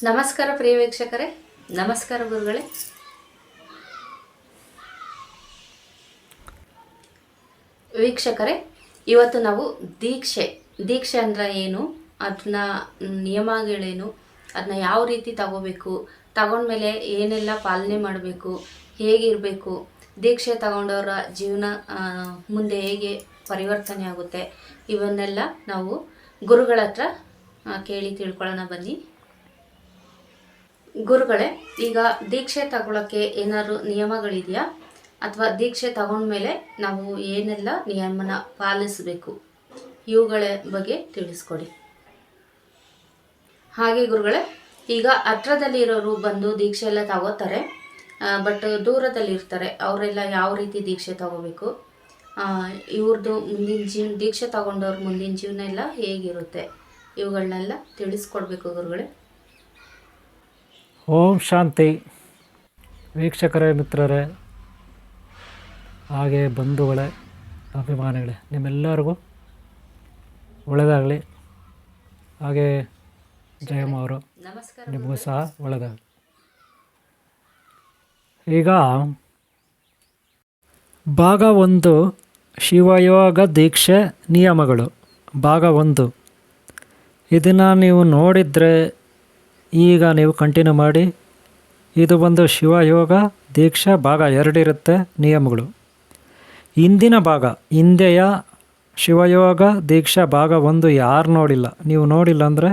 ನಮಸ್ಕಾರ ಪ್ರಿಯ ವೀಕ್ಷಕರೇ, ನಮಸ್ಕಾರ ಗುರುಗಳೇ. ವೀಕ್ಷಕರೇ, ಇವತ್ತು ನಾವು ದೀಕ್ಷೆ ಅಂದ್ರೆ ಏನು, ಅದನ್ನ ನಿಯಮಗಳೇನು, ಅದನ್ನ ಯಾವ ರೀತಿ ತಗೋಬೇಕು, ತಗೊಂಡ್ಮೇಲೆ ಏನೆಲ್ಲ ಪಾಲನೆ ಮಾಡಬೇಕು, ಹೇಗಿರಬೇಕು, ದೀಕ್ಷೆ ತಗೊಂಡವರ ಜೀವನ ಮುಂದೆ ಹೇಗೆ ಪರಿವರ್ತನೆ ಆಗುತ್ತೆ, ಇವನ್ನೆಲ್ಲ ನಾವು ಗುರುಗಳ ಹತ್ರ ಕೇಳಿ ತಿಳ್ಕೊಳ್ಳೋಣ ಬನ್ನಿ. ಗುರುಗಳೇ, ಈಗ ದೀಕ್ಷೆ ತಗೊಳ್ಳೋಕ್ಕೆ ಏನಾದ್ರು ನಿಯಮಗಳಿದೆಯಾ, ಅಥವಾ ದೀಕ್ಷೆ ತಗೊಂಡ್ಮೇಲೆ ನಾವು ಏನೆಲ್ಲ ನಿಯಮನ ಪಾಲಿಸಬೇಕು, ಇವುಗಳ ಬಗ್ಗೆ ತಿಳಿಸ್ಕೊಡಿ. ಹಾಗೆ ಗುರುಗಳೇ, ಈಗ ಹತ್ರದಲ್ಲಿ ಇರೋರು ಬಂದು ದೀಕ್ಷೆ ಎಲ್ಲ ತಗೋತಾರೆ, ಬಟ್ ದೂರದಲ್ಲಿ ಇರ್ತಾರೆ, ಅವರೆಲ್ಲ ಯಾವ ರೀತಿ ದೀಕ್ಷೆ ತಗೋಬೇಕು, ಇವ್ರದ್ದು ಮುಂದಿನ ದೀಕ್ಷೆ ತಗೊಂಡವ್ರ ಮುಂದಿನ ಜೀವನ ಎಲ್ಲ ಹೇಗಿರುತ್ತೆ, ಇವುಗಳನ್ನೆಲ್ಲ ತಿಳಿಸ್ಕೊಡ್ಬೇಕು ಗುರುಗಳೇ. ಓಂ ಶಾಂತಿ. ವೀಕ್ಷಕರೇ, ಮಿತ್ರರೇ, ಹಾಗೆ ಬಂಧುಗಳೇ, ಅಭಿಮಾನಿಗಳೇ, ನಿಮ್ಮೆಲ್ಲರಿಗೂ ಒಳ್ಳೆಯದಾಗಲಿ. ಹಾಗೆ ಜಯಮ್ಮ ಅವರು ನಿಮಗೂ ಸಹ ಒಳ್ಳೆಯದಾಗಲಿ. ಈಗ ಭಾಗ 1, ಶಿವಯೋಗ ದೀಕ್ಷೆ ನಿಯಮಗಳು, ಭಾಗ 1. ಇದನ್ನು ನೀವು ನೋಡಿದರೆ ಈಗ ನೀವು ಕಂಟಿನ್ಯೂ ಮಾಡಿ. ಇದು ಬಂದು ಶಿವಯೋಗ ದೀಕ್ಷಾ ಭಾಗ 2 ಇರುತ್ತೆ ನಿಯಮಗಳು. ಹಿಂದಿನ ಭಾಗ, ಹಿಂದೆಯ ಶಿವಯೋಗ ದೀಕ್ಷಾ ಭಾಗ 1 ಯಾರು ನೋಡಿಲ್ಲ, ನೀವು ನೋಡಿಲ್ಲ ಅಂದರೆ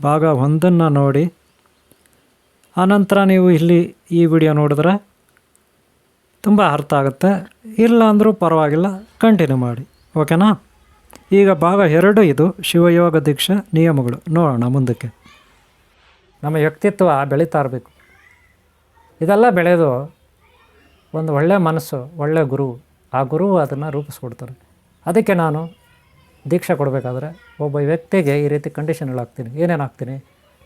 ಭಾಗ 1 ನೋಡಿ, ಆನಂತರ ನೀವು ಇಲ್ಲಿ ಈ ವಿಡಿಯೋ ನೋಡಿದ್ರೆ ತುಂಬ ಅರ್ಥ ಆಗುತ್ತೆ. ಇಲ್ಲ ಅಂದರೂ ಪರವಾಗಿಲ್ಲ, ಕಂಟಿನ್ಯೂ ಮಾಡಿ, ಓಕೆನಾ. ಈಗ ಭಾಗ 2 ಇದು ಶಿವಯೋಗ ದೀಕ್ಷಾ ನಿಯಮಗಳು. ನೋಡೋಣ ಮುಂದಕ್ಕೆ. ನಮ್ಮ ವ್ಯಕ್ತಿತ್ವ ಬೆಳೀತಾ ಇರಬೇಕು. ಇದೆಲ್ಲ ಬೆಳೆದು ಒಂದು ಒಳ್ಳೆಯ ಮನಸ್ಸು, ಒಳ್ಳೆಯ ಗುರು, ಆ ಗುರು ಅದನ್ನು ರೂಪಿಸ್ಕೊಡ್ತಾರೆ. ಅದಕ್ಕೆ ನಾನು ದೀಕ್ಷೆ ಕೊಡಬೇಕಾದ್ರೆ ಒಬ್ಬ ವ್ಯಕ್ತಿಗೆ ಈ ರೀತಿ ಕಂಡೀಷನ್ಗಳು ಹಾಕ್ತೀನಿ. ಏನೇನು ಹಾಕ್ತೀನಿ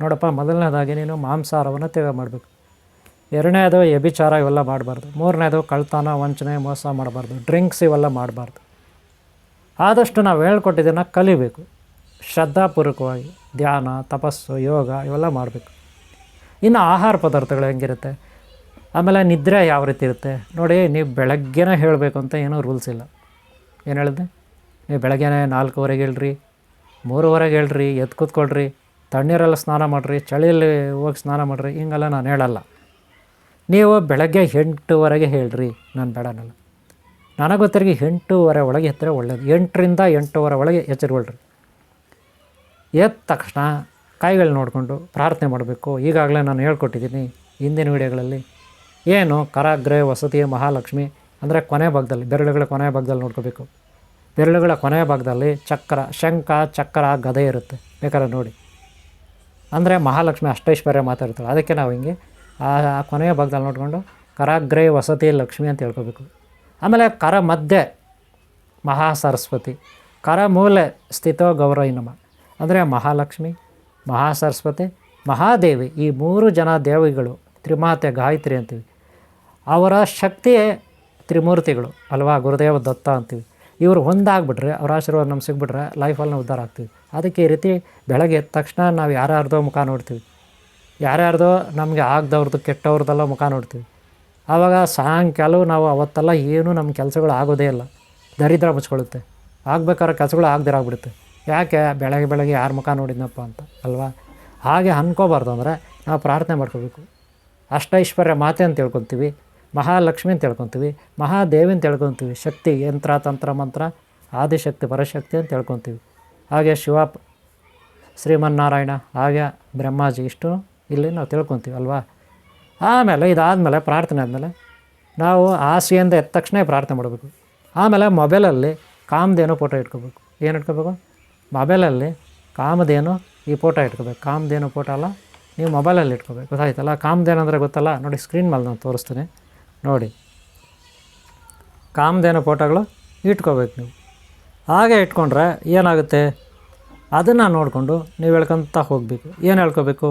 ನೋಡಪ್ಪ, ಮೊದಲನೇದಾಗಿ ನೀನು ಮಾಂಸಾಹಾರವನ್ನು ತ್ಯಾಗ ಮಾಡಬೇಕು. 2ನೇದು ವ್ಯಭಿಚಾರ ಇವೆಲ್ಲ ಮಾಡಬಾರ್ದು. 3ನೇದು ಕಳ್ತನ, ವಂಚನೆ, ಮೋಸ ಮಾಡಬಾರ್ದು. ಡ್ರಿಂಕ್ಸ್ ಇವೆಲ್ಲ ಮಾಡಬಾರ್ದು. ಆದಷ್ಟು ನಾವು ಹೇಳ್ಕೊಟ್ಟಿದ್ದನ್ನು ಕಲಿಬೇಕು. ಶ್ರದ್ಧಾಪೂರ್ವಕವಾಗಿ ಧ್ಯಾನ, ತಪಸ್ಸು, ಯೋಗ ಇವೆಲ್ಲ ಮಾಡಬೇಕು. ಇನ್ನು ಆಹಾರ ಪದಾರ್ಥಗಳು ಹೆಂಗಿರುತ್ತೆ, ಆಮೇಲೆ ನಿದ್ರೆ ಯಾವ ರೀತಿ ಇರುತ್ತೆ ನೋಡಿ. ನೀವು ಬೆಳಗ್ಗೆನೇ ಹೇಳಬೇಕು ಅಂತ ಏನೂ ರೂಲ್ಸ್ ಇಲ್ಲ. ಏನು ಹೇಳಿದೆ, ನೀವು ಬೆಳಗ್ಗೆನೇ 4:15 ಹೇಳ್ರಿ, 3:15 ಹೇಳ್ರಿ, ಎದ್ದು ಕೂತ್ಕೊಳ್ರಿ, ತಣ್ಣೀರೆಲ್ಲ ಸ್ನಾನ ಮಾಡಿರಿ, ಚಳಿಯಲ್ಲಿ ಹೋಗಿ ಸ್ನಾನ ಮಾಡಿರಿ, ಹಿಂಗೆಲ್ಲ ನಾನು ಹೇಳಲ್ಲ. ನೀವು ಬೆಳಗ್ಗೆ 8:00 ಹೇಳ್ರಿ, ನಾನು ಬೇಡನಲ್ಲ. ನನಗೆ ಗೊತ್ತಿರಿಗೆ 8:30 ಒಳಗೆ ಎತ್ತರೆ ಒಳ್ಳೆಯದು. 8ರಿಂದ 8:30 ಒಳಗೆ ಎಚ್ಚರಗೊಳ್ರಿ. ಎದ್ದ ತಕ್ಷಣ ಕೈಗಳು ನೋಡಿಕೊಂಡು ಪ್ರಾರ್ಥನೆ ಮಾಡಬೇಕು. ಈಗಾಗಲೇ ನಾನು ಹೇಳ್ಕೊಟ್ಟಿದ್ದೀನಿ ಹಿಂದಿನ ವೀಡಿಯೋಗಳಲ್ಲಿ. ಏನು ಕರಾಗ್ರೆ ವಸತಿ ಮಹಾಲಕ್ಷ್ಮಿ ಅಂದರೆ ಕೊನೆ ಭಾಗದಲ್ಲಿ, ಬೆರಳುಗಳ ಕೊನೆಯ ಭಾಗದಲ್ಲಿ ನೋಡ್ಕೋಬೇಕು. ಬೆರಳುಗಳ ಕೊನೆಯ ಭಾಗದಲ್ಲಿ ಚಕ್ರ, ಶಂಖ, ಚಕ್ರ, ಗದೆ ಇರುತ್ತೆ, ಬೇಕಾದ್ರೆ ನೋಡಿ. ಅಂದರೆ ಮಹಾಲಕ್ಷ್ಮಿ ಅಷ್ಟೈಶ್ವರ್ಯ ಮಾತಾಡ್ತಾಳೆ. ಅದಕ್ಕೆ ನಾವು ಹಿಂಗೆ ಆ ಕೊನೆಯ ಭಾಗದಲ್ಲಿ ನೋಡಿಕೊಂಡು ಕರಾಗ್ರೆ ವಸತಿ ಲಕ್ಷ್ಮಿ ಅಂತ ಹೇಳ್ಕೋಬೇಕು. ಆಮೇಲೆ ಕರ ಮಧ್ಯೆ ಮಹಾ ಸರಸ್ವತಿ, ಕರ ಮೂಲೆ ಸ್ಥಿತೋ ಗೌರವ ನಮ ಅಂದರೆ ಮಹಾಲಕ್ಷ್ಮಿ, ಮಹಾಸರಸ್ವತಿ, ಮಹಾದೇವಿ. ಈ 3 ಜನ ದೇವಿಗಳು, ತ್ರಿಮಾತೆ ಗಾಯತ್ರಿ ಅಂತೀವಿ. ಅವರ ಶಕ್ತಿಯೇ ತ್ರಿಮೂರ್ತಿಗಳು ಅಲ್ವಾ, ಗುರುದೇವ ದತ್ತ ಅಂತೀವಿ. ಇವರು ಒಂದಾಗ್ಬಿಟ್ರೆ, ಅವ್ರ ಆಶೀರ್ವಾದ ನಮ್ಗೆ ಸಿಗ್ಬಿಟ್ರೆ ಲೈಫಲ್ಲಿ ನಾವು ಉದ್ಧಾರ ಆಗ್ತೀವಿ. ಅದಕ್ಕೆ ಈ ರೀತಿ ಬೆಳಗ್ಗೆ ಎದ್ದ ತಕ್ಷಣ ನಾವು ಯಾರ್ಯಾರ್ದೋ ಮುಖ ನೋಡ್ತೀವಿ, ಯಾರ್ಯಾರ್ದೋ ನಮಗೆ ಆಗದವ್ರದ್ದು ಕೆಟ್ಟವ್ರದ್ದೆಲ್ಲ ಮುಖ ನೋಡ್ತೀವಿ. ಆವಾಗ ಸಾಯಂಕಾಲ ನಾವು ಅವತ್ತೆಲ್ಲ ಏನೂ ನಮ್ಮ ಕೆಲಸಗಳು ಆಗೋದೇ ಇಲ್ಲ, ದರಿದ್ರ ಮುಚ್ಕೊಳ್ಳುತ್ತೆ. ಆಗ್ಬೇಕಾದ್ರೆ ಕೆಲಸಗಳು ಆಗದಿರಾಗ್ಬಿಡುತ್ತೆ. ಯಾಕೆ, ಬೆಳಗ್ಗೆ ಯಾರ ಮುಖ ನೋಡಿದ್ನಪ್ಪ ಅಂತ ಅಲ್ವಾ. ಹಾಗೆ ಅನ್ಕೋಬಾರ್ದು. ಅಂದರೆ ನಾವು ಪ್ರಾರ್ಥನೆ ಮಾಡ್ಕೋಬೇಕು. ಅಷ್ಟೈಶ್ವರ್ಯ ಮಾತೆ ಅಂತ ಹೇಳ್ಕೊತೀವಿ, ಮಹಾಲಕ್ಷ್ಮಿ ಅಂತ ಹೇಳ್ಕೊತೀವಿ, ಮಹಾದೇವಿ ಅಂತ ಹೇಳ್ಕೊತೀವಿ. ಶಕ್ತಿ, ಯಂತ್ರ, ತಂತ್ರ, ಮಂತ್ರ, ಆದಿಶಕ್ತಿ, ಪರಶಕ್ತಿ ಅಂತ ಹೇಳ್ಕೊತೀವಿ. ಹಾಗೆ ಶಿವ, ಶ್ರೀಮನ್ನಾರಾಯಣ, ಹಾಗೆ ಬ್ರಹ್ಮಾಜಿ, ಇಷ್ಟು ಇಲ್ಲಿ ನಾವು ತಿಳ್ಕೊತೀವಿ ಅಲ್ವಾ. ಆಮೇಲೆ ಇದಾದಮೇಲೆ, ಪ್ರಾರ್ಥನೆ ಆದಮೇಲೆ ನಾವು ಆಸೆಯಿಂದ ಎದ್ದ ತಕ್ಷಣ ಪ್ರಾರ್ಥನೆ ಮಾಡಬೇಕು. ಆಮೇಲೆ ಮೊಬೈಲಲ್ಲಿ ಕಾಮಧೇನು ಫೋಟೋ ಇಟ್ಕೋಬೇಕು. ಏನು ಇಟ್ಕೋಬೇಕು, ಮೊಬೈಲಲ್ಲಿ ಕಾಮಧೇನು ಈ ಫೋಟೋ ಇಟ್ಕೋಬೇಕು. ಕಾಮಧೇನು ಫೋಟೋ ಅಲ್ಲ, ನೀವು ಮೊಬೈಲಲ್ಲಿ ಇಟ್ಕೋಬೇಕು. ಗೊತ್ತಾಯ್ತಲ್ಲ. ಕಾಮಧೇನು ಅಂದರೆ ಗೊತ್ತಲ್ಲ, ನೋಡಿ ಸ್ಕ್ರೀನ್ ಮೇಲೆ ನಾನು ತೋರಿಸ್ತೀನಿ ನೋಡಿ. ಕಾಮಧೇನು ಫೋಟೋಗಳು ಇಟ್ಕೋಬೇಕು ನೀವು. ಹಾಗೆ ಇಟ್ಕೊಂಡ್ರೆ ಏನಾಗುತ್ತೆ, ಅದನ್ನು ನೋಡಿಕೊಂಡು ನೀವು ಹೇಳ್ಕೊತ ಹೋಗಬೇಕು. ಏನು ಹೇಳ್ಕೋಬೇಕು,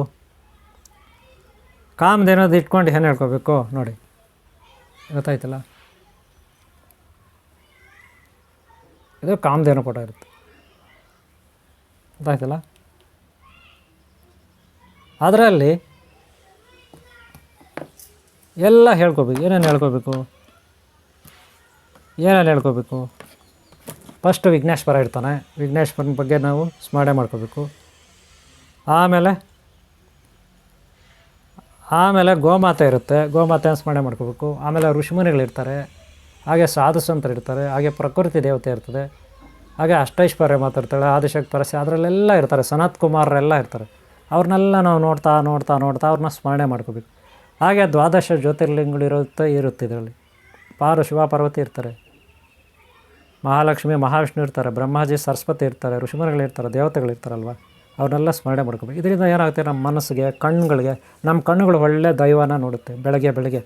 ಕಾಮಧೇನದು ಇಟ್ಕೊಂಡು ಏನು ಹೇಳ್ಕೋಬೇಕು ನೋಡಿ. ಗೊತ್ತಾಯ್ತಲ್ಲ, ಇದು ಕಾಮಧೇನು ಫೋಟೋ ಇರುತ್ತೆ. ಗೊತ್ತಾಯ್ತಲ್ಲ. ಅದರಲ್ಲಿ ಎಲ್ಲ ಹೇಳ್ಕೊಬೇಕು. ಏನೇನು ಹೇಳ್ಕೊಬೇಕು? ಫಸ್ಟು ವಿಘ್ನೇಶ್ವರ ಇರ್ತಾನೆ. ವಿಘ್ನೇಶ್ವರನ ಬಗ್ಗೆ ನಾವು ಸ್ಮರಣೆ ಮಾಡ್ಕೋಬೇಕು. ಆಮೇಲೆ ಗೋಮಾತೆ ಇರುತ್ತೆ, ಗೋಮಾತೆನ ಸ್ಮರಣೆ ಮಾಡ್ಕೋಬೇಕು. ಆಮೇಲೆ ಋಷಿಮುನಿಗಳಿರ್ತಾರೆ, ಹಾಗೆ ಸಾಧು ಸಂತರು ಇರ್ತಾರೆ, ಹಾಗೆ ಪ್ರಕೃತಿ ದೇವತೆ ಇರ್ತದೆ, ಹಾಗೆ ಅಷ್ಟೈಶ್ವರ್ಯ ಮಾತಾಡ್ತಾಳೆ, ಆದಿಶಕ್ತಿ ಪರಸ್ಯ, ಅದರಲ್ಲೆಲ್ಲ ಇರ್ತಾರೆ, ಸನತ್ ಕುಮಾರರೆಲ್ಲ ಇರ್ತಾರೆ. ಅವ್ರನ್ನೆಲ್ಲ ನಾವು ನೋಡ್ತಾ ಅವ್ರನ್ನ ಸ್ಮರಣೆ ಮಾಡ್ಕೋಬೇಕು. ಹಾಗೆ ದ್ವಾದಶ ಜ್ಯೋತಿರ್ಲಿಂಗಗಳಿರುತ್ತೆ ಇದರಲ್ಲಿ. ಶಿವ ಪಾರ್ವತಿ ಇರ್ತಾರೆ, ಮಹಾಲಕ್ಷ್ಮಿ ಮಹಾವಿಷ್ಣು ಇರ್ತಾರೆ, ಬ್ರಹ್ಮಾಜಿ ಸರಸ್ವತಿ ಇರ್ತಾರೆ, ಋಷಿಮುನಿಗಳಿರ್ತಾರೆ, ದೇವತೆಗಳಿರ್ತಾರಲ್ವ, ಅವ್ರನ್ನೆಲ್ಲ ಸ್ಮರಣೆ ಮಾಡ್ಕೋಬೇಕು. ಇದರಿಂದ ಏನಾಗುತ್ತೆ, ನಮ್ಮ ಮನಸ್ಸಿಗೆ, ನಮ್ಮ ಕಣ್ಣುಗಳು ಒಳ್ಳೆ ದೈವನ ನೋಡುತ್ತೆ. ಬೆಳಗ್ಗೆ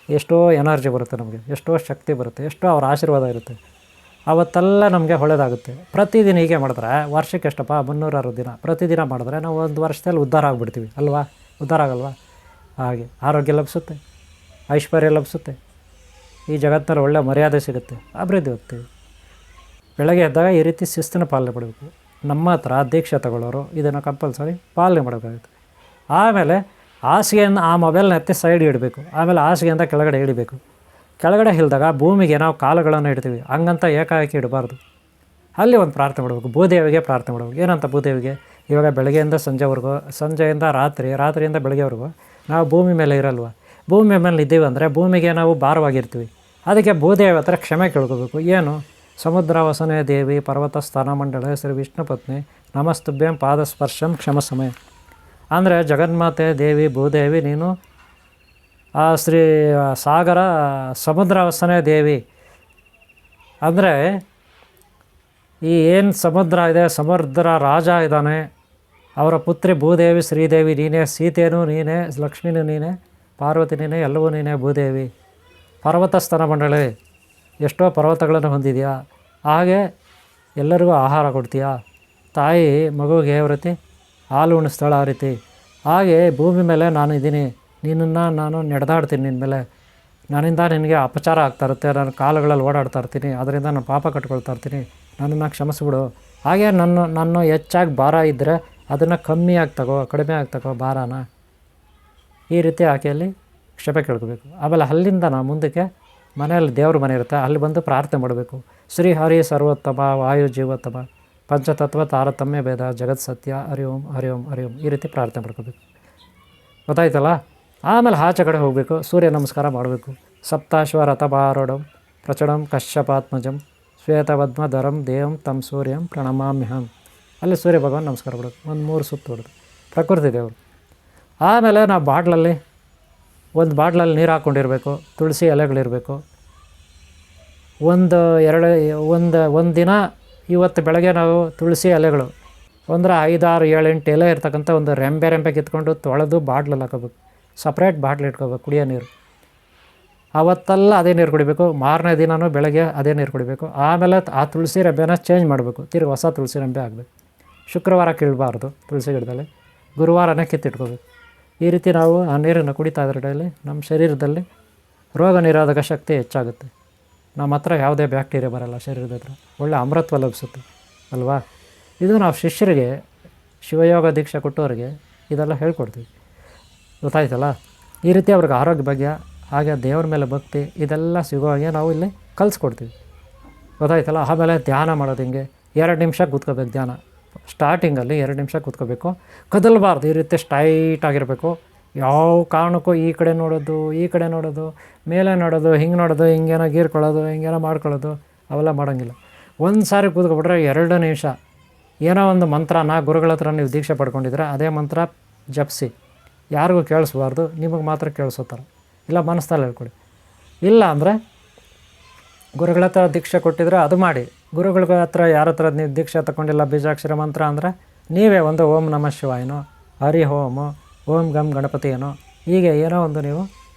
ಎಷ್ಟೋ ಎನರ್ಜಿ ಬರುತ್ತೆ, ನಮಗೆ ಎಷ್ಟೋ ಶಕ್ತಿ ಬರುತ್ತೆ, ಎಷ್ಟೋ ಅವ್ರ ಆಶೀರ್ವಾದ ಇರುತ್ತೆ. ಅವತ್ತೆಲ್ಲ ನಮಗೆ ಒಳ್ಳೆಯದಾಗುತ್ತೆ. ಪ್ರತಿದಿನ ಹೀಗೆ ಮಾಡಿದ್ರೆ ವರ್ಷಕ್ಕೆ ಎಷ್ಟಪ್ಪ 360 ದಿನ ಪ್ರತಿದಿನ ಮಾಡಿದ್ರೆ ನಾವು ಒಂದು ವರ್ಷದಲ್ಲಿ ಉದ್ಧಾರ ಆಗಿಬಿಡ್ತೀವಿ ಅಲ್ವಾ? ಉದ್ಧಾರ ಆಗಲ್ವಾ? ಹಾಗೆ ಆರೋಗ್ಯ ಲಭಿಸುತ್ತೆ, ಐಶ್ವರ್ಯ ಲಭಿಸುತ್ತೆ, ಈ ಜಗತ್ತಿನಲ್ಲಿ ಒಳ್ಳೆ ಮರ್ಯಾದೆ ಸಿಗುತ್ತೆ, ಅಭಿವೃದ್ಧಿ ಹೋಗ್ತೀವಿ. ಬೆಳಗ್ಗೆ ಎದ್ದಾಗ ಈ ರೀತಿ ಶಿಸ್ತಿನ ಪಾಲನೆ ಮಾಡಬೇಕು. ನಮ್ಮ ಹತ್ರ ದೀಕ್ಷೆ ತಗೊಳ್ಳೋರು ಇದನ್ನು ಕಂಪಲ್ಸರಿ ಪಾಲನೆ ಮಾಡಬೇಕಾಗುತ್ತೆ. ಆಮೇಲೆ ಹಾಸಿಗೆಯನ್ನು ಆ ಮೊಬೈಲ್ನ ಎತ್ತಿ ಸೈಡ್ ಇಡಬೇಕು. ಆಮೇಲೆ ಹಾಸಿಗೆಯಿಂದ ಕೆಳಗಡೆ ಇಡಬೇಕು. ಕೆಳಗಡೆ ಇಳಿದಾಗ ಭೂಮಿಗೆ ನಾವು ಕಾಲುಗಳನ್ನು ಇಡ್ತೀವಿ, ಹಂಗಂತ ಏಕಾಏಕಿ ಇಡಬಾರ್ದು. ಅಲ್ಲಿ ಒಂದು ಪ್ರಾರ್ಥನೆ ಮಾಡಬೇಕು, ಭೂದೇವಿಗೆ ಪ್ರಾರ್ಥನೆ ಮಾಡಬೇಕು. ಏನಂತ ಭೂದೇವಿಗೆ? ಇವಾಗ ಬೆಳಗ್ಗೆಯಿಂದ ಸಂಜೆವರೆಗೂ, ಸಂಜೆಯಿಂದ ರಾತ್ರಿಯಿಂದ ಬೆಳಗ್ಗೆವರೆಗೂ ನಾವು ಭೂಮಿ ಮೇಲೆ ಇರಲ್ವ, ಭೂಮಿ ಮೇಲೆ ಇದ್ದೀವಿ ಅಂದರೆ ಭೂಮಿಗೆ ನಾವು ಭಾರವಾಗಿರ್ತೀವಿ. ಅದಕ್ಕೆ ಭೂದೇವಿ ಹತ್ರ ಕ್ಷಮೆ ಕೇಳ್ಕೋಬೇಕು. ಏನು? ಸಮುದ್ರ ವಸನೆ ದೇವಿ ಪರ್ವತ ಸ್ಥಾನಮಂಡಲ ಶ್ರೀ ವಿಷ್ಣು ಪತ್ನಿ ನಮಸ್ತುಭ್ಯಂ ಪಾದಸ್ಪರ್ಶಂ ಕ್ಷಮಸಮಯ. ಅಂದರೆ ಜಗನ್ಮಾತೆ ದೇವಿ ಭೂದೇವಿ, ನೀನು ಆ ಶ್ರೀ ಸಾಗರ ಸಮುದ್ರ ವಸನೆ ದೇವಿ ಅಂದರೆ ಈ ಏನು ಸಮುದ್ರ ಇದೆ, ಸಮುದ್ರ ರಾಜ ಇದ್ದಾನೆ, ಅವರ ಪುತ್ರಿ ಭೂದೇವಿ ಶ್ರೀದೇವಿ ನೀನೇ, ಸೀತೆಯೂ ನೀನೇ, ಲಕ್ಷ್ಮೀನೂ ನೀನೇ, ಪಾರ್ವತಿ ನೀನೇ, ಎಲ್ಲವೂ ನೀನೇ ಭೂದೇವಿ. ಪರ್ವತ ಸ್ಥಾನಮಂಡಳಿ, ಎಷ್ಟೋ ಪರ್ವತಗಳನ್ನು ಹೊಂದಿದೆಯಾ, ಹಾಗೆ ಎಲ್ಲರಿಗೂ ಆಹಾರ ಕೊಡ್ತೀಯಾ, ತಾಯಿ ಮಗುವಿಗೆ ಯಾವ ರೀತಿ ಹಾಲು ಉಣಿಸ್ತಾಳೆ ಆ ರೀತಿ, ಹಾಗೆ ಭೂಮಿ ಮೇಲೆ ನಾನು ಇದ್ದೀನಿ, ನಿನ್ನನ್ನು ನಾನು ನಡೆದಾಡ್ತೀನಿ, ನಿನ್ನ ಮೇಲೆ ನನ್ನಿಂದ ನಿನಗೆ ಅಪಚಾರ ಆಗ್ತಾ ಇರುತ್ತೆ, ನಾನು ಕಾಲುಗಳಲ್ಲಿ ಓಡಾಡ್ತಾ ಇರ್ತೀನಿ, ಅದರಿಂದ ನಾನು ಪಾಪ ಕಟ್ಕೊಳ್ತಾ ಇರ್ತೀನಿ, ನನ್ನನ್ನು ಕ್ಷಮಿಸ್ಬಿಡು. ಹಾಗೆ ನನ್ನ ಹೆಚ್ಚಾಗಿ ಭಾರ ಇದ್ದರೆ ಅದನ್ನು ಕಡಿಮೆ ಆಗಿ ತಗೋ ಭಾರನ. ಈ ರೀತಿ ಆಕೆಯಲ್ಲಿ ಕ್ಷಮೆ ಕೇಳ್ಕೋಬೇಕು. ಆಮೇಲೆ ಅಲ್ಲಿಂದ ನಾವು ಮುಂದಕ್ಕೆ ಮನೆಯಲ್ಲಿ ದೇವ್ರ ಮನೆ ಇರುತ್ತೆ, ಅಲ್ಲಿ ಬಂದು ಪ್ರಾರ್ಥನೆ ಮಾಡಬೇಕು. ಶ್ರೀ ಹರಿ ಸರ್ವೋತ್ತಮ ವಾಯು ಜೀವೋತ್ತಮ ಪಂಚತತ್ವ ತಾರತಮ್ಯ ಭೇದ ಜಗತ್ ಸತ್ಯ ಹರಿ ಓಂ ಹರಿ ಓಂ ಹರಿ ಓಂ, ಈ ರೀತಿ ಪ್ರಾರ್ಥನೆ ಮಾಡ್ಕೋಬೇಕು. ಗೊತ್ತಾಯ್ತಲ್ಲ? ಆಮೇಲೆ ಆಚೆ ಕಡೆ ಹೋಗಬೇಕು, ಸೂರ್ಯ ನಮಸ್ಕಾರ ಮಾಡಬೇಕು. ಸಪ್ತಾಶ್ವ ರಥಭಾರೂಢಂ ಪ್ರಚಂಡಂ ಕಶ್ಯಪಾತ್ಮಜಂ ಶ್ವೇತಪದ್ಮಧರಂ ದೇವಂ ತಂ ಸೂರ್ಯಂ ಪ್ರಣಮಾಮ್ಯಹಂ. ಅಲ್ಲಿ ಸೂರ್ಯ ಭಗವಾನ್ ನಮಸ್ಕಾರ ಕೊಡೋದು, ಒಂದು 3 ಸುತ್ತು ಹೊಡೆದು, ಪ್ರಕೃತಿ ದೇವರು. ಆಮೇಲೆ ನಾವು ಒಂದು ಬಾಟ್ಲಲ್ಲಿ ನೀರು ಹಾಕ್ಕೊಂಡಿರಬೇಕು, ತುಳಸಿ ಎಲೆಗಳಿರಬೇಕು. ಒಂದು ದಿನ ಇವತ್ತು ಬೆಳಗ್ಗೆ ನಾವು ತುಳಸಿ ಎಲೆಗಳು ಅಂದರೆ 5, 6, 7, 8 ಎಲೆ ಇರ್ತಕ್ಕಂಥ ಒಂದು ರೆಂಬೆ ಕಿತ್ಕೊಂಡು ತೊಳೆದು ಬಾಟ್ಲಲ್ಲಿ ಹಾಕೋಬೇಕು. ಸಪ್ರೇಟ್ ಬಾಟ್ಲ್ ಇಟ್ಕೋಬೇಕು ಕುಡಿಯೋ ನೀರು. ಅವತ್ತೆಲ್ಲ ಅದೇ ನೀರು ಕುಡಿಬೇಕು. ಮಾರನೇ ದಿನವೂ ಬೆಳಗ್ಗೆ ಅದೇ ನೀರು ಕುಡಿಬೇಕು. ಆಮೇಲೆ ಆ ತುಳಸಿ ರೆಂಬೆನ ಚೇಂಜ್ ಮಾಡಬೇಕು, ತಿರ್ಗಿ ಹೊಸ ತುಳಸಿ ರೆಂಬೆ ಆಗಬೇಕು. ಶುಕ್ರವಾರ ಕೀಳಬಾರ್ದು ತುಳಸಿ ಗಿಡದಲ್ಲಿ, ಗುರುವಾರನೇ ಕಿತ್ತಿಟ್ಕೋಬೇಕು. ಈ ರೀತಿ ನಾವು ಆ ನೀರನ್ನು ಕುಡಿತಾ ಇದ್ರಲ್ಲಿ ನಮ್ಮ ಶರೀರದಲ್ಲಿ ರೋಗ ನಿರೋಧಕ ಶಕ್ತಿ ಹೆಚ್ಚಾಗುತ್ತೆ. ನಮ್ಮ ಹತ್ರ ಯಾವುದೇ ಬ್ಯಾಕ್ಟೀರಿಯಾ ಬರೋಲ್ಲ, ಶರೀರದ ಹತ್ರ ಒಳ್ಳೆ ಅಮೃತ್ವ ಲಭಿಸುತ್ತೆ ಅಲ್ವಾ? ಇದು ನಾವು ಶಿಷ್ಯರಿಗೆ, ಶಿವಯೋಗ ದೀಕ್ಷೆ ಕೊಟ್ಟವರಿಗೆ ಇದೆಲ್ಲ ಹೇಳ್ಕೊಡ್ತೀವಿ. ಗೊತ್ತಾಯ್ತಲ್ಲ? ಈ ರೀತಿ ಅವ್ರಿಗೆ ಆರೋಗ್ಯ ಭಾಗ್ಯ, ಹಾಗೆ ದೇವ್ರ ಮೇಲೆ ಭಕ್ತಿ ಇದೆಲ್ಲ ಸಿಗೋ ಹಾಗೆ ನಾವು ಇಲ್ಲಿ ಕಲಿಸ್ಕೊಡ್ತೀವಿ. ಗೊತ್ತಾಯ್ತಲ್ಲ? ಆಮೇಲೆ ಧ್ಯಾನ ಮಾಡೋದು ಹಿಂಗೆ 2 ನಿಮಿಷ ಕೂತ್ಕೋಬೇಕು. ಧ್ಯಾನ ಸ್ಟಾರ್ಟಿಂಗಲ್ಲಿ 2 ನಿಮಿಷ ಕೂತ್ಕೋಬೇಕು, ಕದಲಬಾರ್ದು. ಈ ರೀತಿ ಸ್ಟ್ರೈಟಾಗಿರಬೇಕು. ಯಾವ ಕಾರಣಕ್ಕೂ ಈ ಕಡೆ ನೋಡೋದು, ಮೇಲೆ ನೋಡೋದು, ಹಿಂಗೇನೋ ಗೀರ್ಕೊಳ್ಳೋದು, ಹಿಂಗೇನೋ ಮಾಡ್ಕೊಳ್ಳೋದು ಅವೆಲ್ಲ ಮಾಡೋಂಗಿಲ್ಲ. ಒಂದು ಸಾರಿ ಕೂತ್ಕೊಬಿಟ್ರೆ 2 ನಿಮಿಷ ಏನೋ ಒಂದು ಮಂತ್ರನ ಗುರುಗಳ ಹತ್ರ ನೀವು ದೀಕ್ಷೆ ಪಡ್ಕೊಂಡಿದ್ರೆ ಅದೇ ಮಂತ್ರ ಜಪಿಸಿ. ಯಾರಿಗೂ ಕೇಳಿಸ್ಬಾರ್ದು, ನಿಮಗೆ ಮಾತ್ರ ಕೇಳಿಸೋ ಥರ, ಇಲ್ಲ ಮನಸ್ಸಲ್ಲಿ ಹೇಳ್ಕೊಡಿ. ಇಲ್ಲ ಅಂದರೆ ಗುರುಗಳ ಹತ್ರ ದೀಕ್ಷೆ ಕೊಟ್ಟಿದ್ರೆ ಅದು ಮಾಡಿ. ಗುರುಗಳ ಹತ್ರ ಯಾರ ಹತ್ರ ನೀವು ದೀಕ್ಷೆ ತಗೊಂಡಿಲ್ಲ, ಬೀಜಾಕ್ಷರ ಮಂತ್ರ ಅಂದರೆ ನೀವೇ ಒಂದು ಓಂ ನಮಃ ಶಿವಾಯನೋ, ಹರಿ ಓಮೋ, ಓಂ ಗಂ ಗಣಪತಿಯೇನೋ, ಹೀಗೆ ಏನೋ ಒಂದು ನೀವು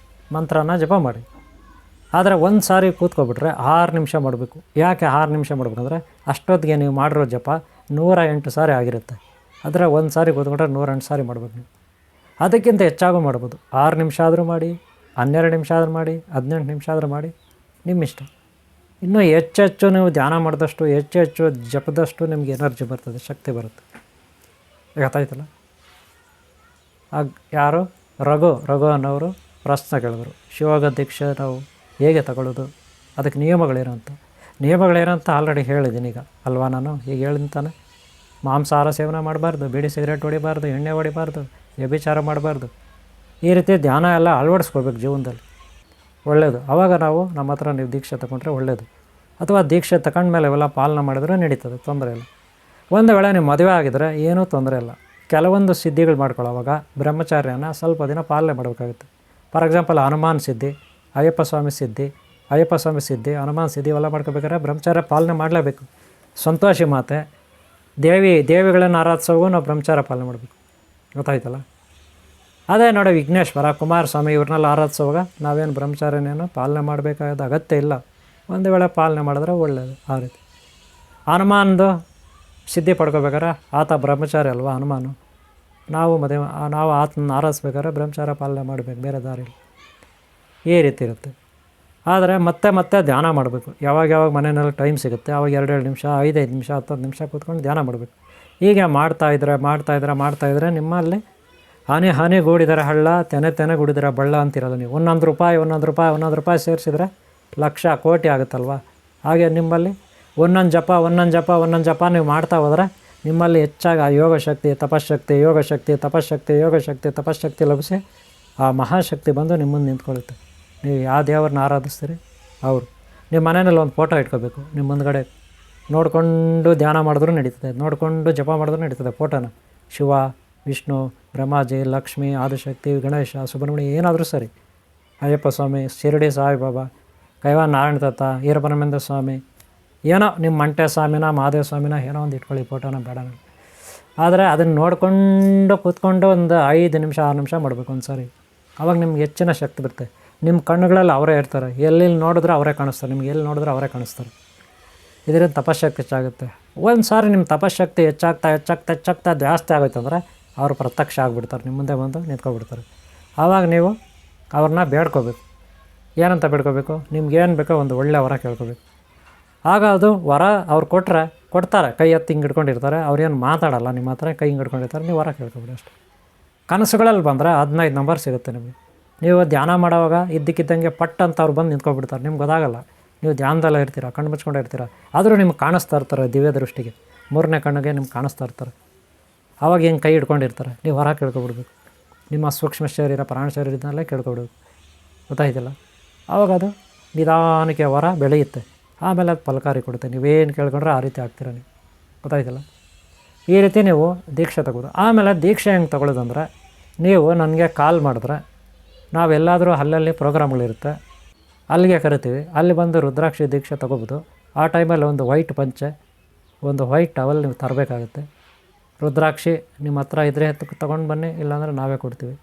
ಮಂತ್ರನ ಜಪ ಮಾಡಿ. ಆದರೆ ಒಂದು ಸಾರಿ ಕೂತ್ಕೊಬಿಟ್ರೆ 6 ನಿಮಿಷ ಮಾಡಬೇಕು. ಯಾಕೆ 6 ನಿಮಿಷ ಮಾಡಬೇಕಂದ್ರೆ ಅಷ್ಟೊತ್ತಿಗೆ ನೀವು ಮಾಡಿರೋ ಜಪ 108 ಸಾರಿ ಆಗಿರುತ್ತೆ. ಆದರೆ ಒಂದು ಸಾರಿ ಕೂತ್ಕೊಂಡ್ರೆ 108 ಸಾರಿ ಮಾಡಬೇಕು ನೀವು. ಅದಕ್ಕಿಂತ ಹೆಚ್ಚಾಗೂ ಮಾಡ್ಬೋದು. 6 ನಿಮಿಷ ಆದರೂ ಮಾಡಿ, 12 ನಿಮಿಷ ಆದರೂ ಮಾಡಿ, 18 ನಿಮಿಷ ಆದರೂ ಮಾಡಿ, ನಿಮ್ಮ ಇಷ್ಟ. ಇನ್ನೂ ಹೆಚ್ಚೆಚ್ಚು ನೀವು ಧ್ಯಾನ ಮಾಡಿದಷ್ಟು, ಹೆಚ್ಚು ಜಪದಷ್ಟು ನಿಮಗೆ ಎನರ್ಜಿ ಬರ್ತದೆ, ಶಕ್ತಿ ಬರುತ್ತೆ. ಗೊತ್ತಾಯ್ತಲ್ಲ? ಯಾರು ರಘು ಅನ್ನೋರು ಪ್ರಶ್ನೆ ಕೇಳಿದ್ರು, ಶಿವಯೋಗ ದೀಕ್ಷೆ ನಾವು ಹೇಗೆ ತಗೊಳ್ಳೋದು, ಅದಕ್ಕೆ ನಿಯಮಗಳೇನು ಅಂತ. ನಿಯಮಗಳೇನಂತ ಆಲ್ರೆಡಿ ಹೇಳಿದ್ದೀನಿ ಈಗ ಅಲ್ವಾ, ನಾನು ಈಗ ಹೇಳಿಂತಾನೆ. ಮಾಂಸಾಹಾರ ಸೇವನೆ ಮಾಡಬಾರ್ದು, ಬೀಡಿ ಸಿಗರೇಟ್ ಹೊಡಿಬಾರ್ದು, ಎಣ್ಣೆ ಹೊಡಿಬಾರ್ದು, ವ್ಯಭಿಚಾರ ಮಾಡಬಾರ್ದು. ಈ ರೀತಿ ಧ್ಯಾನ ಎಲ್ಲ ಅಳವಡಿಸ್ಕೋಬೇಕು ಜೀವನದಲ್ಲಿ, ಒಳ್ಳೆಯದು. ಆವಾಗ ನಾವು ನಮ್ಮ ಹತ್ರ ನೀವು ದೀಕ್ಷೆ ತಗೊಂಡ್ರೆ ಒಳ್ಳೆಯದು. ಅಥವಾ ದೀಕ್ಷೆ ತಗೊಂಡ್ಮೇಲೆ ಇವೆಲ್ಲ ಪಾಲನೆ ಮಾಡಿದ್ರೆ ನಡೀತದೆ, ತೊಂದರೆ ಇಲ್ಲ. ಒಂದು ವೇಳೆ ನೀವು ಮದುವೆ ಆಗಿದ್ರೆ ಏನೂ ತೊಂದರೆ ಇಲ್ಲ. ಕೆಲವೊಂದು ಸಿದ್ಧಿಗಳು ಮಾಡ್ಕೊಳ್ಳೋವಾಗ ಬ್ರಹ್ಮಚಾರ್ಯನ ಸ್ವಲ್ಪ ದಿನ ಪಾಲನೆ ಮಾಡಬೇಕಾಗುತ್ತೆ. ಫಾರ್ ಎಕ್ಸಾಂಪಲ್ ಹನುಮಾನ್ ಸಿದ್ಧಿ, ಅಯ್ಯಪ್ಪ ಸ್ವಾಮಿ ಸಿದ್ಧಿ, ಹನುಮಾನ್ ಸಿದ್ಧಿ ಇವೆಲ್ಲ ಮಾಡ್ಕೋಬೇಕಾದ್ರೆ ಬ್ರಹ್ಮಚಾರ್ಯ ಪಾಲನೆ ಮಾಡಲೇಬೇಕು. ಸಂತೋಷಿ ಮಾತೆ, ದೇವಿಗಳನ್ನು ಆರಾಧಿಸೋಗೂ ನಾವು ಬ್ರಹ್ಮಚಾರ ಪಾಲನೆ ಮಾಡಬೇಕು, ಗೊತ್ತಾಯ್ತಲ್ಲ. ಅದೇ ನೋಡಿ ವಿಘ್ನೇಶ್ವರ, ಕುಮಾರಸ್ವಾಮಿ ಇವ್ರನ್ನೆಲ್ಲ ಆರಾಧಿಸುವಾಗ ನಾವೇನು ಬ್ರಹ್ಮಚಾರ್ಯನೇನು ಪಾಲನೆ ಮಾಡಬೇಕಾದ ಅಗತ್ಯ ಇಲ್ಲ. ಒಂದು ವೇಳೆ ಪಾಲನೆ ಮಾಡಿದ್ರೆ ಒಳ್ಳೆಯದು. ಆ ರೀತಿ ಹನುಮಾನ್ದು ಸಿದ್ಧಿ ಪಡ್ಕೋಬೇಕಾದ್ರೆ ಆತ ಬ್ರಹ್ಮಚಾರಿ ಅಲ್ವಾ ಹನುಮಾನು, ನಾವು ಆತನ ಆರಾಧಿಸ್ಬೇಕಾದ್ರೆ ಬ್ರಹ್ಮಚಾರ ಪಾಲನೆ ಮಾಡಬೇಕು, ಬೇರೆ ದಾರಿ ಇಲ್ಲ. ಈ ರೀತಿ ಇರುತ್ತೆ. ಆದರೆ ಮತ್ತೆ ಧ್ಯಾನ ಮಾಡಬೇಕು. ಯಾವಾಗ ಮನೆಯಲ್ಲಿ ಟೈಮ್ ಸಿಗುತ್ತೆ ಆವಾಗ 2 ನಿಮಿಷ, 5 ನಿಮಿಷ, 10 ನಿಮಿಷ ಕೂತ್ಕೊಂಡು ಧ್ಯಾನ ಮಾಡಬೇಕು. ಹೀಗೆ ಮಾಡ್ತಾಯಿದ್ರೆ ನಿಮ್ಮಲ್ಲಿ ಹನಿ ಗೂಡಿದರೆ ಹಳ್ಳ, ತೆನೆ ಗೂಡಿದರೆ ಬಳ್ಳ ಅಂತಿರಲ್ಲ ನೀವು. ಒಂದೊಂದು ರೂಪಾಯಿ ಸೇರಿಸಿದ್ರೆ ಲಕ್ಷ ಕೋಟಿ ಆಗುತ್ತಲ್ವ. ಹಾಗೆ ನಿಮ್ಮಲ್ಲಿ ಒಂದೊಂದು ಜಪ ನೀವು ಮಾಡ್ತಾ ಹೋದರೆ ನಿಮ್ಮಲ್ಲಿ ಹೆಚ್ಚಾಗಿ ಆ ಯೋಗಶಕ್ತಿ ತಪಶಕ್ತಿ ಲಭಿಸಿ ಆ ಮಹಾಶಕ್ತಿ ಬಂದು ನಿಮ್ಮನ್ನು ನಿಂತ್ಕೊಳ್ಳುತ್ತೆ. ನೀವು ಯಾವ ದೇವ್ರನ್ನ ಆರಾಧಿಸ್ತೀರಿ ಅವರು. ನಿಮ್ಮ ಮನೆಯಲ್ಲಿ ಒಂದು ಫೋಟೋ ಇಟ್ಕೋಬೇಕು, ನಿಮ್ಮ ಮುಂದ್ಗಡೆ ನೋಡಿಕೊಂಡು ಧ್ಯಾನ ಮಾಡಿದ್ರೂ ನಡೀತದೆ, ನೋಡಿಕೊಂಡು ಜಪ ಮಾಡಿದ್ರೂ ನಡೀತದೆ ಫೋಟೋನ. ಶಿವ, ವಿಷ್ಣು, ಬ್ರಹ್ಮಾಜಿ, ಲಕ್ಷ್ಮಿ, ಆದಿಶಕ್ತಿ, ಗಣೇಶ, ಸುಬ್ರಹ್ಮಣ್ಯ ಏನಾದರೂ ಸರಿ, ಅಯ್ಯಪ್ಪ ಸ್ವಾಮಿ, ಶಿರಡಿ ಸಾಯಿಬಾಬಾ, ಕೈವಾರ ನಾರಾಯಣ ದತ್ತ, ಈರಪರಮೇಂದ್ರ ಸ್ವಾಮಿ, ಏನೋ ನಿಮ್ಮ ಮಂಟೆ ಸ್ವಾಮಿನ, ಮಹಾದೇವ ಸ್ವಾಮಿನ ಏನೋ ಒಂದು ಇಟ್ಕೊಳ್ಳಿ ಫೋಟೋನ, ಬೇಡ. ಆದರೆ ಅದನ್ನು ನೋಡಿಕೊಂಡು ಕೂತ್ಕೊಂಡು ಒಂದು 5 ನಿಮಿಷ 6 ನಿಮಿಷ ಮಾಡಬೇಕು ಒಂದು ಸಾರಿ. ಆವಾಗ ನಿಮ್ಗೆ ಹೆಚ್ಚಿನ ಶಕ್ತಿ ಬರುತ್ತೆ. ನಿಮ್ಮ ಕಣ್ಣುಗಳಲ್ಲಿ ಅವರೇ ಇರ್ತಾರೆ, ಎಲ್ಲಿ ನೋಡಿದ್ರೆ ಅವರೇ ಕಾಣಿಸ್ತಾರೆ, ನಿಮ್ಗೆ ಎಲ್ಲಿ ನೋಡಿದ್ರೆ ಅವರೇ ಕಾಣಿಸ್ತಾರೆ. ಇದರಿಂದ ತಪಶಕ್ತಿ ಹೆಚ್ಚಾಗುತ್ತೆ. ಒಂದು ಸಾರಿ ನಿಮ್ಮ ತಪಶಕ್ತಿ ಹೆಚ್ಚಾಗ್ತಾ ಜಾಸ್ತಿ ಆಗೋಯ್ತು ಅಂದರೆ ಅವರು ಪ್ರತ್ಯಕ್ಷ ಆಗಿಬಿಡ್ತಾರೆ, ನಿಮ್ಮ ಮುಂದೆ ಬಂದು ನಿಂತ್ಕೊಬಿಡ್ತಾರೆ. ಆವಾಗ ನೀವು ಅವ್ರನ್ನ ಬೇಡ್ಕೋಬೇಕು. ಏನಂತ ಬೇಡ್ಕೋಬೇಕು? ನಿಮ್ಗೇನು ಬೇಕೋ ಒಂದು ಒಳ್ಳೆಯ ವರ ಕೇಳ್ಕೋಬೇಕು. ಆಗ ಅದು ವರ ಅವ್ರು ಕೊಡ್ತಾರೆ, ಕೈ ಎತ್ತಿ ಹಿಂಗೆ ಹಿಡ್ಕೊಂಡಿರ್ತಾರೆ, ಅವ್ರೇನು ಮಾತಾಡಲ್ಲ, ನಿಮ್ಮ ಹತ್ರ ಕೈ ಹಿಂಗೆ ಹಿಡ್ಕೊಂಡಿರ್ತಾರೆ, ನೀವು ವರ ಕೇಳ್ಕೊಬಿಡಿ ಅಷ್ಟೇ. ಕನಸುಗಳಲ್ಲಿ ಬಂದರೆ 15 ನಂಬರ್ ಸಿಗುತ್ತೆ ನಿಮಗೆ. ನೀವು ಧ್ಯಾನ ಮಾಡೋವಾಗ ಇದ್ದಕ್ಕಿದ್ದಂಗೆ ಪಟ್ ಅಂತ ಅವ್ರು ಬಂದು ನಿಂತ್ಕೊಬಿಡ್ತಾರೆ, ನಿಮ್ಗೆ ಗೊತ್ತಾಗಲ್ಲ. ನೀವು ಧ್ಯಾನದಲ್ಲ ಇರ್ತೀರ, ಕಣ್ಣು ಮುಚ್ಕೊಂಡೇ ಇರ್ತೀರ, ಆದರೂ ನಿಮ್ಗೆ ಕಾಣಿಸ್ತಾ ಇರ್ತಾರೆ ದಿವ್ಯ ದೃಷ್ಟಿಗೆ, 3ನೇ ಕಣ್ಣಿಗೆ ನಿಮ್ಗೆ ಕಾಣಿಸ್ತಾ ಇರ್ತಾರೆ. ಆವಾಗ ಹೆಂಗೆ ಕೈ ಹಿಡ್ಕೊಂಡಿರ್ತಾರೆ, ನೀವು ಹೊರ ಕೇಳ್ಕೊಬಿಡ್ಬೇಕು. ನಿಮ್ಮ ಸೂಕ್ಷ್ಮ ಶರೀರ, ಪ್ರಾಣ ಶರೀರ ಇದನ್ನೆಲ್ಲ ಕೇಳ್ಕೊಬಿಡ್ಬೇಕು, ಗೊತ್ತಾಯ್ತಿಲ್ಲ. ಆವಾಗ ಅದು ನಿಧಾನಕ್ಕೆ ವರ ಬೆಳೆಯುತ್ತೆ, ಆಮೇಲೆ ಅದು ಫಲಕಾರಿ ಕೊಡುತ್ತೆ. ನೀವೇನು ಕೇಳ್ಕೊಂಡ್ರೆ ಆ ರೀತಿ ಆಗ್ತೀರ ನೀವು, ಗೊತ್ತಾಯ್ತಿಲ್ಲ. ಈ ರೀತಿ ನೀವು ದೀಕ್ಷೆ ತಗೋದು. ಆಮೇಲೆ ದೀಕ್ಷೆ ಹೆಂಗೆ ತಗೊಳ್ಳೋದಂದ್ರೆ, ನೀವು ನನಗೆ ಕಾಲ್ ಮಾಡಿದ್ರೆ ನಾವೆಲ್ಲಾದರೂ ಅಲ್ಲಲ್ಲಿ ಪ್ರೋಗ್ರಾಮ್ಗಳಿರುತ್ತೆ, ಅಲ್ಲಿಗೆ ಕರಿತೀವಿ, ಅಲ್ಲಿ ಬಂದು ರುದ್ರಾಕ್ಷಿ ದೀಕ್ಷೆ ತೊಗೋಬೋದು. ಆ ಟೈಮಲ್ಲಿ ಒಂದು ವೈಟ್ ಪಂಚೆ, ಒಂದು ವೈಟ್ ಟವಲ್ ನೀವು ತರಬೇಕಾಗುತ್ತೆ. ರುದ್ರಾಕ್ಷಿ ನಿಮ್ಮ ಹತ್ರ ಇದ್ದರೆ ತೊಗೊಂಡು ಬನ್ನಿ, ಇಲ್ಲಾಂದರೆ ನಾವೇ ಕೊಡ್ತೀವಿ.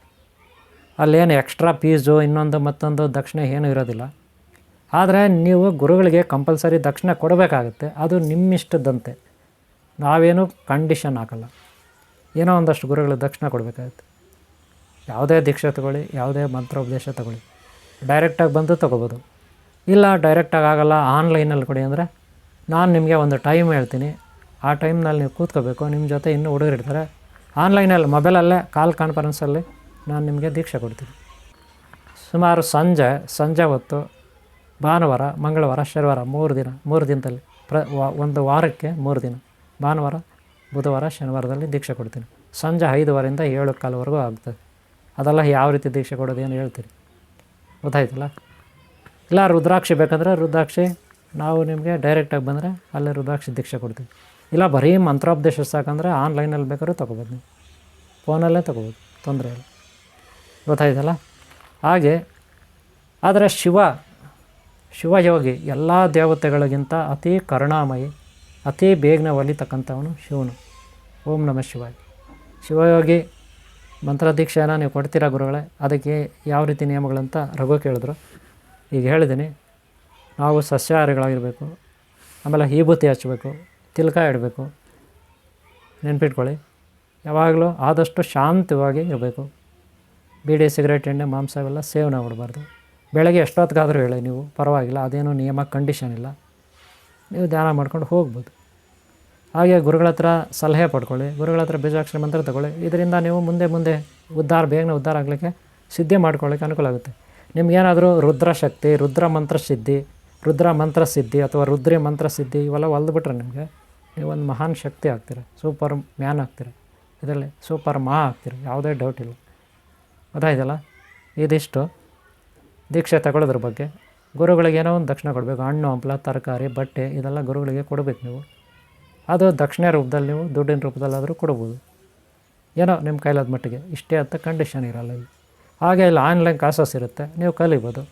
ಅಲ್ಲೇನು ಎಕ್ಸ್ಟ್ರಾ ಫೀಸು ಇನ್ನೊಂದು ಮತ್ತೊಂದು ದಕ್ಷಿಣೆ ಏನೂ ಇರೋದಿಲ್ಲ. ಆದರೆ ನೀವು ಗುರುಗಳಿಗೆ ಕಂಪಲ್ಸರಿ ದಕ್ಷಿಣೆ ಕೊಡಬೇಕಾಗುತ್ತೆ, ಅದು ನಿಮ್ಮಿಷ್ಟದಂತೆ, ನಾವೇನು ಕಂಡೀಷನ್ ಹಾಕಲ್ಲ. ಏನೋ ಒಂದಷ್ಟು ಗುರುಗಳಿಗೆ ದಕ್ಷಿಣೆ ಕೊಡಬೇಕಾಗುತ್ತೆ. ಯಾವುದೇ ದೀಕ್ಷೆ ತಗೊಳ್ಳಿ, ಯಾವುದೇ ಮಂತ್ರೋಪದೇಶ ತಗೊಳ್ಳಿ, ಡೈರೆಕ್ಟಾಗಿ ಬಂದು ತೊಗೋಬೋದು. ಇಲ್ಲ ಡೈರೆಕ್ಟಾಗಿ ಆಗೋಲ್ಲ, ಆನ್ಲೈನಲ್ಲಿ ಕೊಡಿ ಅಂದರೆ ನಾನು ನಿಮಗೆ ಒಂದು ಟೈಮ್ ಹೇಳ್ತೀನಿ, ಆ ಟೈಮ್ನಲ್ಲಿ ನೀವು ಕೂತ್ಕೋಬೇಕು. ನಿಮ್ಮ ಜೊತೆ ಇನ್ನೂ ಹುಡುಗರು ಇರ್ತಾರೆ. ಆನ್ಲೈನಲ್ಲಿ ಮೊಬೈಲಲ್ಲೇ ಕಾಲ್ ಕಾನ್ಫರೆನ್ಸಲ್ಲಿ ನಾನು ನಿಮಗೆ ದೀಕ್ಷೆ ಕೊಡ್ತೀನಿ. ಸುಮಾರು ಸಂಜೆ ಹೊತ್ತು ಭಾನುವಾರ, ಮಂಗಳವಾರ, ಶನಿವಾರ 3 ದಿನದಲ್ಲಿ ಒಂದು ವಾರಕ್ಕೆ 3 ದಿನ, ಭಾನುವಾರ, ಬುಧವಾರ, ಶನಿವಾರದಲ್ಲಿ ದೀಕ್ಷೆ ಕೊಡ್ತೀನಿ. ಸಂಜೆ 5:15 7:15ವರೆಗೂ ಆಗ್ತದೆ. ಅದೆಲ್ಲ ಯಾವ ರೀತಿ ದೀಕ್ಷೆ ಕೊಡೋದು ಏನು ಹೇಳ್ತೀರಿ, ಗೊತ್ತಾಯ್ತಲ್ಲ. ಇಲ್ಲ ರುದ್ರಾಕ್ಷಿ ಬೇಕಂದರೆ ರುದ್ರಾಕ್ಷಿ ನಾವು ನಿಮಗೆ ಡೈರೆಕ್ಟಾಗಿ ಬಂದರೆ ಅಲ್ಲೇ ರುದ್ರಾಕ್ಷಿ ದೀಕ್ಷೆ ಕೊಡ್ತೀವಿ. ಇಲ್ಲ ಬರೀ ಮಂತ್ರೋಪದೇಶ ಸಾಕಂದರೆ ಆನ್ಲೈನಲ್ಲಿ ಬೇಕಾದ್ರೂ ತೊಗೋಬೋದು, ನೀವು ಫೋನಲ್ಲೇ ತೊಗೋಬೋದು, ತೊಂದರೆ ಇಲ್ಲ, ಗೊತ್ತಾಯ್ತಲ್ಲ. ಹಾಗೆ ಆದರೆ ಶಿವಯೋಗಿ ಎಲ್ಲ ದೇವತೆಗಳಿಗಿಂತ ಅತಿ ಕರುಣಾಮಯಿ, ಅತಿ ಬೇಗನೆ ಒಲಿತಕ್ಕಂಥವನು ಶಿವನು. ಓಂ ನಮಃ ಶಿವಾಯ. ಶಿವಯೋಗಿ ಮಂತ್ರದೀಕ್ಷೆಯನ್ನು ನೀವು ಕೊಡ್ತೀರಾ ಗುರುಗಳೇ, ಅದಕ್ಕೆ ಯಾವ ರೀತಿ ನಿಯಮಗಳಂತ ರಘು ಕೇಳಿದ್ರು. ಈಗ ಹೇಳಿದ್ದೀನಿ, ನಾವು ಸಸ್ಯಾಹಾರಿಗಳಾಗಿರಬೇಕು, ಆಮೇಲೆ ವಿಭೂತಿ ಹಚ್ಚಬೇಕು, ತಿಲಕ ಇಡಬೇಕು. ನೆನ್ಪಿಟ್ಕೊಳ್ಳಿ, ಯಾವಾಗಲೂ ಆದಷ್ಟು ಶಾಂತವಾಗಿ ಇರಬೇಕು. ಬೀಡಿ ಸಿಗರೇಟ್ ಎಣ್ಣೆ ಮಾಂಸ ಇವೆಲ್ಲ ಸೇವನೆ ಮಾಡಬಾರ್ದು. ಬೆಳಗ್ಗೆ ಎಷ್ಟೊತ್ತಿಗಾದರೂ ಹೇಳಿ ನೀವು, ಪರವಾಗಿಲ್ಲ, ಅದೇನೋ ನಿಯಮ ಕಂಡೀಷನ್ ಇಲ್ಲ, ನೀವು ಧ್ಯಾನ ಮಾಡ್ಕೊಂಡು ಹೋಗ್ಬೋದು. ಹಾಗೆ ಗುರುಗಳ ಹತ್ರ ಸಲಹೆ ಪಡ್ಕೊಳ್ಳಿ, ಗುರುಗಳ ಹತ್ರ ಬೀಜಾಕ್ಷರ ಮಂತ್ರ ತಗೊಳ್ಳಿ. ಇದರಿಂದ ನೀವು ಮುಂದೆ ಬೇಗನೆ ಉದ್ಧಾರ ಆಗಲಿಕ್ಕೆ ಸಿದ್ಧಿ ಮಾಡ್ಕೊಳ್ಳಿಕ್ಕೆ ಅನುಕೂಲ ಆಗುತ್ತೆ. ನಿಮ್ಗೇನಾದರೂ ರುದ್ರ ಶಕ್ತಿ, ರುದ್ರ ಮಂತ್ರ ಸಿದ್ಧಿ ಅಥವಾ ರುದ್ರಿ ಮಂತ್ರ ಸಿದ್ಧಿ ಇವೆಲ್ಲ ಒಲ್ದುಬಿಟ್ರೆ ನಿಮಗೆ ನೀವೊಂದು ಮಹಾನ್ ಶಕ್ತಿ ಆಗ್ತೀರ, ಸೂಪರ್ ಮ್ಯಾನ್ ಆಗ್ತೀರ, ಇದರಲ್ಲಿ ಸೂಪರ್ ಆಗ್ತೀರ, ಯಾವುದೇ ಡೌಟ್ ಇಲ್ಲ. ಗೊತ್ತಾಯ್ತಲ್ಲ? ಇದಿಷ್ಟು ದೀಕ್ಷೆ ತಗೊಳ್ಳೋದ್ರ ಬಗ್ಗೆ. ಗುರುಗಳಿಗೆ ಏನೋ ಒಂದು ದಕ್ಷಿಣ ಕೊಡಬೇಕು. ಹಣ್ಣು ಹಂಪಲ ತರಕಾರಿ ಬಟ್ಟೆ ಇದೆಲ್ಲ ಗುರುಗಳಿಗೆ ಕೊಡಬೇಕು ನೀವು. ಅದು ದಕ್ಷಿಣ ರೂಪದಲ್ಲಿ ನೀವು ದುಡ್ಡಿನ ರೂಪದಲ್ಲಾದರೂ ಕೊಡ್ಬೋದು, ಏನೋ ನಿಮ್ಮ ಕೈಲಾದ ಮಟ್ಟಿಗೆ. ಇಷ್ಟೇ ಅಂತ ಕಂಡೀಷನ್ ಇರಲ್ಲ ಇಲ್ಲಿ. ಹಾಗೆ ಇಲ್ಲಿ ಆನ್ಲೈನ್ ಕ್ಲಾಸಸ್ ಇರುತ್ತೆ, ನೀವು ಕಲಿಬೋದು.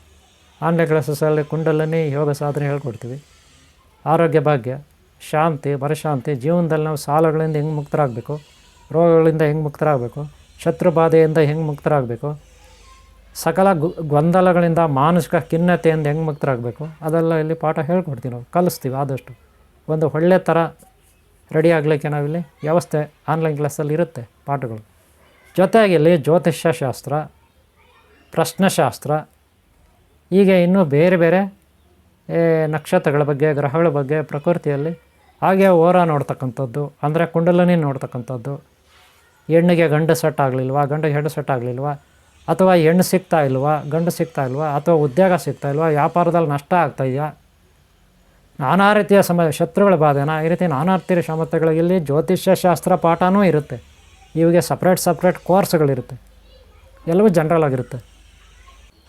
ಆನ್ಲೈನ್ ಕ್ಲಾಸಸ್ಸಲ್ಲಿ ಕುಂಡಲಿನಿ ಯೋಗ ಸಾಧನೆ ಹೇಳ್ಕೊಡ್ತೀವಿ. ಆರೋಗ್ಯ ಭಾಗ್ಯ, ಶಾಂತಿ, ಮನಃಶಾಂತಿ, ಜೀವನದಲ್ಲಿ ನಾವು ಸಾಲಗಳಿಂದ ಹೆಂಗೆ ಮುಕ್ತರಾಗಬೇಕು, ರೋಗಗಳಿಂದ ಹೆಂಗೆ ಮುಕ್ತರಾಗಬೇಕು, ಶತ್ರು ಬಾಧೆಯಿಂದ ಹೆಂಗೆ ಮುಕ್ತರಾಗಬೇಕು, ಸಕಲ ಗೊಂದಲಗಳಿಂದ ಮಾನಸಿಕ ಖಿನ್ನತೆಯಿಂದ ಹೆಂಗೆ ಮುಕ್ತರಾಗಬೇಕು, ಅದೆಲ್ಲ ಇಲ್ಲಿ ಪಾಠ ಹೇಳ್ಕೊಡ್ತೀವಿ, ನಾವು ಕಲಿಸ್ತೀವಿ. ಆದಷ್ಟು ಒಂದು ಒಳ್ಳೆಯ ಥರ ರೆಡಿ ಆಗಲಿಕ್ಕೆ ನಾವಿಲ್ಲಿ ವ್ಯವಸ್ಥೆ ಆನ್ಲೈನ್ ಕ್ಲಾಸಲ್ಲಿ ಇರುತ್ತೆ ಪಾಠಗಳು. ಜೊತೆಗೆ ಇಲ್ಲಿ ಜ್ಯೋತಿಷ್ಯ ಶಾಸ್ತ್ರ, ಪ್ರಶ್ನಶಾಸ್ತ್ರ, ಹೀಗೆ ಇನ್ನೂ ಬೇರೆ ಬೇರೆ ನಕ್ಷತ್ರಗಳ ಬಗ್ಗೆ, ಗ್ರಹಗಳ ಬಗ್ಗೆ, ಪ್ರಕೃತಿಯಲ್ಲಿ ಹಾಗೆ ಓರ ನೋಡ್ತಕ್ಕಂಥದ್ದು, ಅಂದರೆ ಕುಂಡಲಿನಿ ನೋಡ್ತಕ್ಕಂಥದ್ದು. ಹೆಣ್ಣಿಗೆ ಗಂಡು ಸೆಟ್ ಆಗಲಿಲ್ವಾ, ಗಂಡಿಗೆ ಹೆಣ್ಣು ಸೆಟ್ ಆಗಲಿಲ್ವಾ, ಅಥವಾ ಹೆಣ್ಣು ಸಿಗ್ತಾ ಇಲ್ವಾ, ಗಂಡು ಸಿಗ್ತಾ ಇಲ್ವಾ, ಅಥವಾ ಉದ್ಯೋಗ ಸಿಗ್ತಾ ಇಲ್ವಾ, ವ್ಯಾಪಾರದಲ್ಲಿ ನಷ್ಟ ಆಗ್ತಾಯಿದೆಯಾ, ನಾನಾ ರೀತಿಯ ಶತ್ರುಗಳ ಬಾಧೆನಾ, ಈ ರೀತಿ ನಾನಾ ರೀತಿಯ ಸಮಸ್ಯೆಗಳಿಗೆ ಇಲ್ಲಿ ಜ್ಯೋತಿಷ್ಯ ಶಾಸ್ತ್ರ ಪಾಠವೂ ಇರುತ್ತೆ. ಇವಿಗೆ ಸಪ್ರೇಟ್ ಕೋರ್ಸ್ಗಳಿರುತ್ತೆ, ಎಲ್ಲವೂ ಜನರಲ್ ಆಗಿರುತ್ತೆ.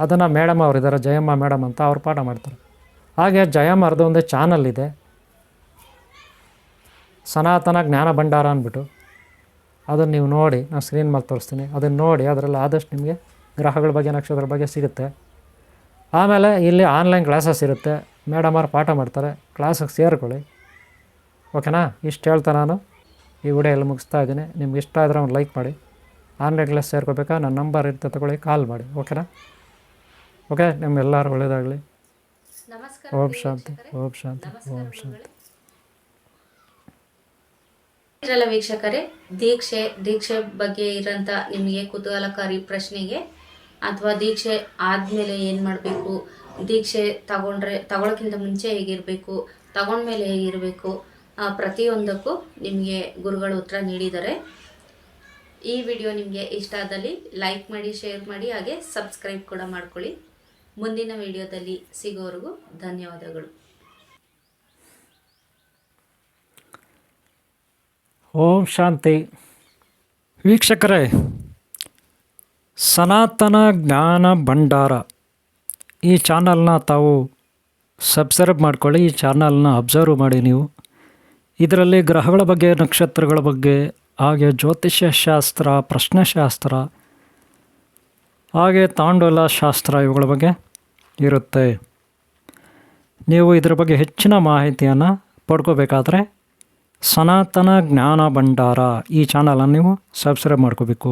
ಅದನ್ನು ಮೇಡಮ್ ಅವರಿದ್ದಾರೆ, ಜಯಮ್ಮ ಮೇಡಮ್ ಅಂತ, ಅವ್ರು ಪಾಠ ಮಾಡ್ತಾರೆ. ಹಾಗೆ ಜಯಮ್ಮರದು ಒಂದು ಚಾನಲ್ ಇದೆ, ಸನಾತನ ಜ್ಞಾನ ಭಂಡಾರ ಅಂದ್ಬಿಟ್ಟು. ಅದನ್ನು ನೀವು ನೋಡಿ, ನಾನು ಸ್ಕ್ರೀನ್ ಮೇಲೆ ತೋರಿಸ್ತೀನಿ, ಅದನ್ನು ನೋಡಿ. ಅದರಲ್ಲಿ ಆದಷ್ಟು ನಿಮಗೆ ಗ್ರಹಗಳ ಬಗ್ಗೆ, ನಕ್ಷತ್ರದ ಬಗ್ಗೆ ಸಿಗುತ್ತೆ. ಆಮೇಲೆ ಇಲ್ಲಿ ಆನ್ಲೈನ್ ಕ್ಲಾಸಸ್ ಇರುತ್ತೆ, ಮೇಡಮ್ ಅವ್ರು ಪಾಠ ಮಾಡ್ತಾರೆ, ಕ್ಲಾಸಿಗೆ ಸೇರ್ಕೊಳ್ಳಿ. ಓಕೆನಾ? ಇಷ್ಟು ಹೇಳ್ತಾ ನಾನು ಈ ವಿಡಿಯೋ ಎಲ್ಲ ಮುಗಿಸ್ತಾ ಇದ್ದೀನಿ. ನಿಮ್ಗೆ ಇಷ್ಟ ಆದರೆ ಒಂದು ಲೈಕ್ ಮಾಡಿ. ಆನ್ಲೈನ್ ಕ್ಲಾಸ್ ಸೇರ್ಕೋಬೇಕಾ, ನನ್ನ ನಂಬರ್ ಇರುತ್ತೆ, ತಗೊಳ್ಳಿ, ಕಾಲ್ ಮಾಡಿ. ಓಕೆನಾ? ಓಕೆ, ನಿಮ್ಮೆಲ್ಲರೂ ಒಳ್ಳೆಯದಾಗಲಿ. ನಮಸ್ಕಾರ ಓಂ ಶಾಂತಿ, ಓಂ ಶಾಂತಿ, ಓಂ ಶಾಂತಿ. ಇರಲ್ಲ ವೀಕ್ಷಕರೇ, ದೀಕ್ಷೆ ಬಗ್ಗೆ ಇರೋಂಥ ನಿಮಗೆ ಕುತೂಹಲಕಾರಿ ಪ್ರಶ್ನೆಗೆ ಅಥವಾ ದೀಕ್ಷೆ ಆದಮೇಲೆ ಏನು ಮಾಡಬೇಕು, ದೀಕ್ಷೆ ತಗೊಳ್ಳೋಕ್ಕಿಂತ ಮುಂಚೆ ಹೇಗಿರಬೇಕು, ತಗೊಂಡ್ಮೇಲೆ ಹೇಗಿರಬೇಕು, ಪ್ರತಿಯೊಂದಕ್ಕೂ ನಿಮಗೆ ಗುರುಗಳು ಉತ್ತರ ನೀಡಿದ್ದಾರೆ. ಈ ವಿಡಿಯೋ ನಿಮಗೆ ಇಷ್ಟ ಆದಲ್ಲಿ ಲೈಕ್ ಮಾಡಿ, ಶೇರ್ ಮಾಡಿ, ಹಾಗೆ ಸಬ್ಸ್ಕ್ರೈಬ್ ಕೂಡ ಮಾಡ್ಕೊಳ್ಳಿ. ಮುಂದಿನ ವಿಡಿಯೋದಲ್ಲಿ ಸಿಗೋವರೆಗೂ ಧನ್ಯವಾದಗಳು. ಓಂ ಶಾಂತಿ. ವೀಕ್ಷಕರೇ, ಸನಾತನ ಜ್ಞಾನ ಭಂಡಾರ ಈ ಚಾನಲ್ನ ತಾವು ಸಬ್ಸ್ಕ್ರೈಬ್ ಮಾಡ್ಕೊಳ್ಳಿ. ಈ ಚಾನಲ್ನ ಅಬ್ಸರ್ವ್ ಮಾಡಿ ನೀವು. ಇದರಲ್ಲಿ ಗ್ರಹಗಳ ಬಗ್ಗೆ, ನಕ್ಷತ್ರಗಳ ಬಗ್ಗೆ, ಹಾಗೆ ಜ್ಯೋತಿಷ್ಯ ಶಾಸ್ತ್ರ, ಪ್ರಶ್ನೆಶಾಸ್ತ್ರ, ಹಾಗೆ ತಾಂಡೂಲ ಶಾಸ್ತ್ರ ಇವುಗಳ ಬಗ್ಗೆ ಇರುತ್ತೆ. ನೀವು ಇದರ ಬಗ್ಗೆ ಹೆಚ್ಚಿನ ಮಾಹಿತಿಯನ್ನು ಪಡ್ಕೋಬೇಕಾದ್ರೆ ಸನಾತನ ಜ್ಞಾನ ಭಂಡಾರ ಈ ಚಾನಲನ್ನು ನೀವು ಸಬ್ಸ್ಕ್ರೈಬ್ ಮಾಡ್ಕೋಬೇಕು.